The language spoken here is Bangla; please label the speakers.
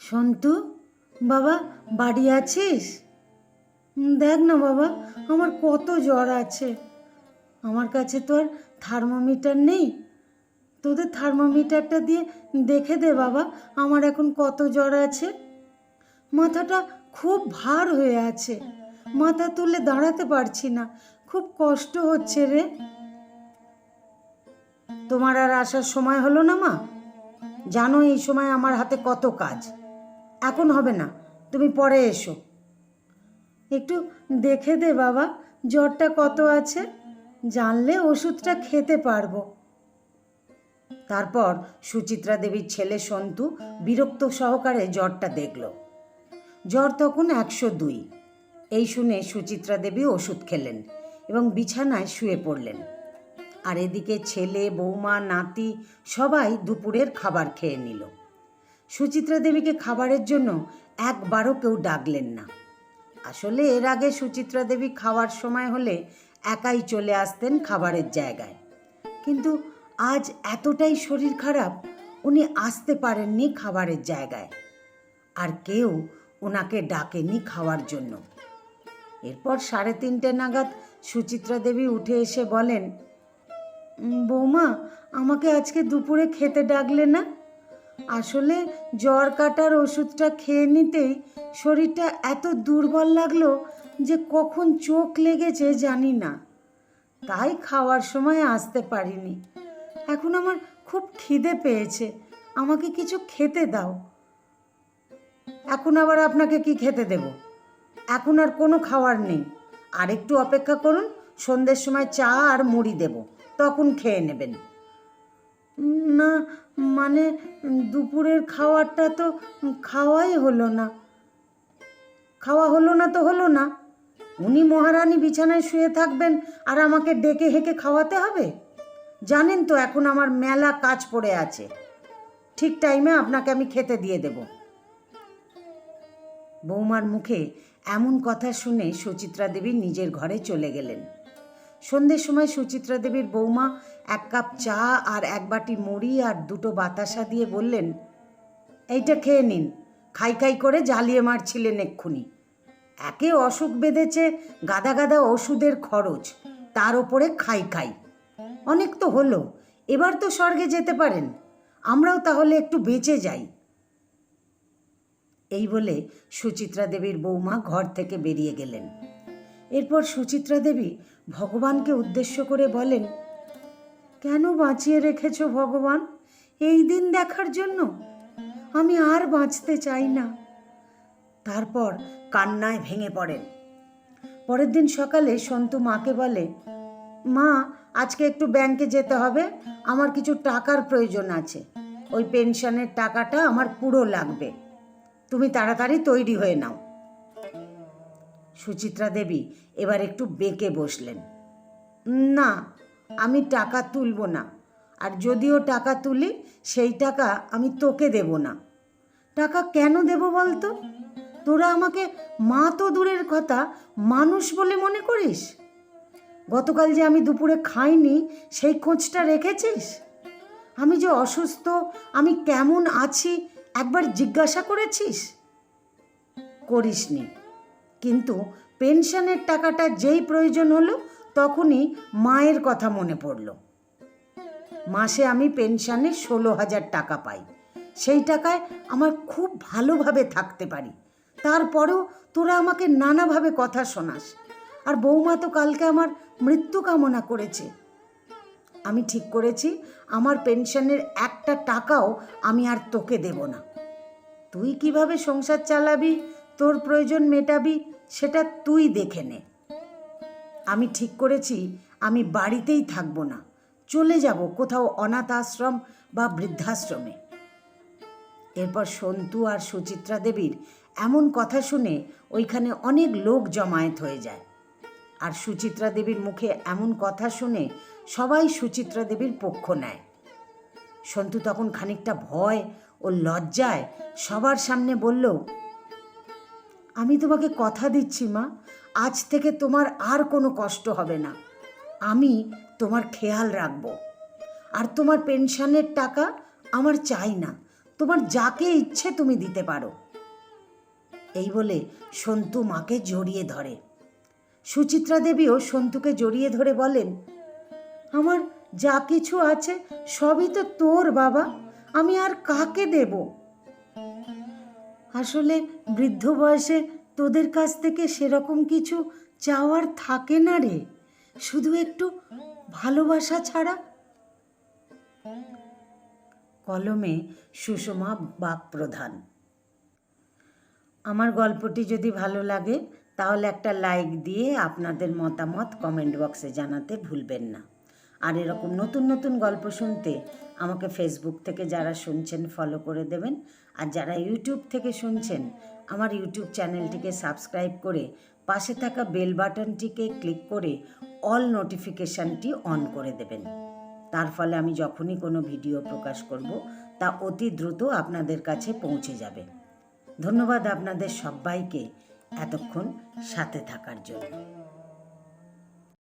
Speaker 1: সন্তু, বাবা বাড়ি আছিস? দেখ না বাবা, আমার কত জ্বর আছে। আমার কাছে তো আর থার্মোমিটার নেই। তোদের থার্মোমিটারটা দিয়ে দেখে দে বাবা, আমার এখন কত জ্বর আছে। মাথাটা খুব ভার হয়ে আছে, মাথা তুলে দাঁড়াতে পারছি না, খুব কষ্ট হচ্ছে রে। তোমার আর আসার সময় হলো না মা? জানো এই সময় আমার হাতে কত কাজ। এখন হবে না, তুমি পরে এসো। একটু দেখে দে বাবা, জ্বরটা কত আছে, জানলে ওষুধটা খেতে পারবো। তারপর সুচিত্রা দেবীর ছেলে সন্তু বিরক্ত সহকারে জ্বরটা দেখল। জ্বর তখন 102। এই শুনে সুচিত্রা দেবী ওষুধ খেলেন এবং বিছানায় শুয়ে পড়লেন। আর এদিকে ছেলে, বৌমা, নাতি সবাই দুপুরের খাবার খেয়ে নিল। সুচিত্রা দেবীকে খাবারের জন্য একবারও কেউ ডাকলেন না। আসলে এর আগে সুচিত্রা দেবী খাওয়ার সময় হলে একাই চলে আসতেন খাবারের জায়গায়, কিন্তু আজ এতটাই শরীর খারাপ উনি আসতে পারেননি খাবারের জায়গায়, আর কেউ ওনাকে ডাকেনি খাওয়ার জন্য। এরপর 3:30 নাগাদ সুচিত্রা দেবী উঠে এসে বলেন, বৌমা, আমাকে আজকে দুপুরে খেতে ডাকলে না? আসলে জ্বর কাটার ওষুধটা খেয়ে নিতেই শরীরটা এত দুর্বল লাগলো যে কখন চোখ লেগেছে জানি না, তাই খাওয়ার সময় আসতে পারিনি। এখন আমার খুব খিদে পেয়েছে, আমাকে কিছু খেতে দাও। এখন আবার আপনাকে কি খেতে দেব? এখন আর কোনো খাওয়ার নেই, আর একটু অপেক্ষা করুন, সন্ধ্যের সময় চা আর মুড়ি দেব, তখন খেয়ে নেবেন। না মানে দুপুরের খাওয়ারটা তো খাওয়াই হলো না। খাওয়া হলো না তো হলো না, উনি মহারানী বিছানায় শুয়ে থাকবেন আর আমাকে ডেকে হেঁকে খাওয়াতে হবে? জানেন তো এখন আমার মেলা কাজ পড়ে আছে, ঠিক টাইমে আপনাকে আমি খেতে দিয়ে দেব। বৌমার মুখে এমন কথা শুনে সুচিত্রা দেবী নিজের ঘরে চলে গেলেন। সন্ধ্যের সময় সুচিত্রা দেবীর বৌমা 1 কাপ চা আর 1 বাটি মুড়ি আর 2টো বাতাসা দিয়ে বললেন, এইটা খেয়ে নিন, খাই খাই করে জ্বালিয়ে মারছিলেন এক্ষুনি। একে অসুখ বেঁধেছে, গাদা গাদা ওষুধের খরচ, তার ওপরে খাই খাই। অনেক তো হলো, এবার তো স্বর্গে যেতে পারেন, আমরাও তাহলে একটু বেঁচে যাই। এই বলে সুচিত্রা দেবীর বৌমা ঘর থেকে বেরিয়ে গেলেন। এরপর সুচিত্রা দেবী ভগবানকে উদ্দেশ্য করে বলেন, কেন বাঁচিয়ে রেখেছ ভগবান এই দিন দেখার জন্য? আমি আর বাঁচতে চাই না। তারপর কান্নায় ভেঙে পড়েন। পরের দিন সকালে সন্তু মাকে বলে, মা, আজকে একটু ব্যাংকে যেতে হবে, আমার কিছু টাকার প্রয়োজন আছে, ওই পেনশনের টাকাটা আমার পুরো লাগবে, তুমি তাড়াতাড়ি তৈরি হয়ে নাও। সুচিত্রা দেবী এবার একটু বেঁকে বসলেন। না, আমি টাকা তুলব না, আর যদিও টাকা তুলি সেই টাকা আমি তোকে দেব না। টাকা কেন দেব বলতো? তোরা আমাকে মা তো দূরের কথা, মানুষ বলে মনে করিস? গতকাল যে আমি দুপুরে খাইনি সেই খোঁজটা রেখেছিস? আমি যে অসুস্থ, আমি কেমন আছি একবার জিজ্ঞাসা করেছিস? করিসনি, কিন্তু পেনশনের টাকাটা যেই প্রয়োজন হলো তখনই মায়ের কথা মনে পড়ল। মাসে আমি পেনশনে 16,000 টাকা পাই, সেই টাকায় আমার খুব ভালোভাবে থাকতে পারি। তারপরেও তোরা আমাকে নানাভাবে কথা শোনাস, আর বৌমা তো কালকে আমার মৃত্যু কামনা করেছে। আমি ঠিক করেছি আমার পেনশনের একটা টাকাও আমি আর তোকে দেব না। তুই কিভাবে সংসার চালাবি, তোর প্রয়োজন মেটাবি, সেটা তুই দেখে নে। আমি ঠিক করেছি আমি বাড়িতেই থাকবো না, চলে যাব কোথাও অনাথ আশ্রম বা বৃদ্ধাশ্রমে। এরপর সন্তু আর সুচিত্রা দেবীর এমন কথা শুনে ওইখানে অনেক লোক জমায়েত হয়ে যায়। আর সুচিত্রা দেবীর মুখে এমন কথা শুনে সবাই সুচিত্রা দেবীর পক্ষ নেয়। সন্তু তখন খানিকটা ভয় ও লজ্জায় সবার সামনে বলল, আমি তোমাকে কথা দিচ্ছি মা, আজ থেকে তোমার আর কোনো কষ্ট হবে না, আমি তোমার খেয়াল রাখব। আর তোমার পেনশনের টাকা আমার চাই না, তোমার যাকে ইচ্ছে তুমি দিতে পারো। এই বলে সন্তু মাকে জড়িয়ে ধরে। সুচিত্রা দেবীও সন্তুকে জড়িয়ে ধরে বলেন, আমার যা কিছু আছে সবই তো তোর বাবা, আমি আর কাকে দেব? আসলে বৃদ্ধ বয়সে তোদের কাছ থেকে সেরকম কিছু চাওয়ার থাকে না রে, শুধু একটু ভালোবাসা ছাড়া। কলমে সুষমা বাকপ্রধান। আমার গল্পটি যদি ভালো লাগে তাহলে একটা লাইক দিয়ে আপনাদের মতামত কমেন্ট বক্সে জানাতে ভুলবেন না। আর এরকম নতুন নতুন গল্প শুনতে আমাকে ফেসবুক থেকে যারা শুনছেন ফলো করে দেবেন, আর যারা ইউটিউব থেকে শুনছেন আমার ইউটিউব চ্যানেলটিকে সাবস্ক্রাইব করে পাশে থাকা বেল বাটনটিকে ক্লিক করে অল নোটিফিকেশানটি অন করে দেবেন। তার ফলে আমি যখনই কোনো ভিডিও প্রকাশ করব তা অতি দ্রুত আপনাদের কাছে পৌঁছে যাবে। ধন্যবাদ আপনাদের সবাইকে এতক্ষণ সাথে থাকার জন্য।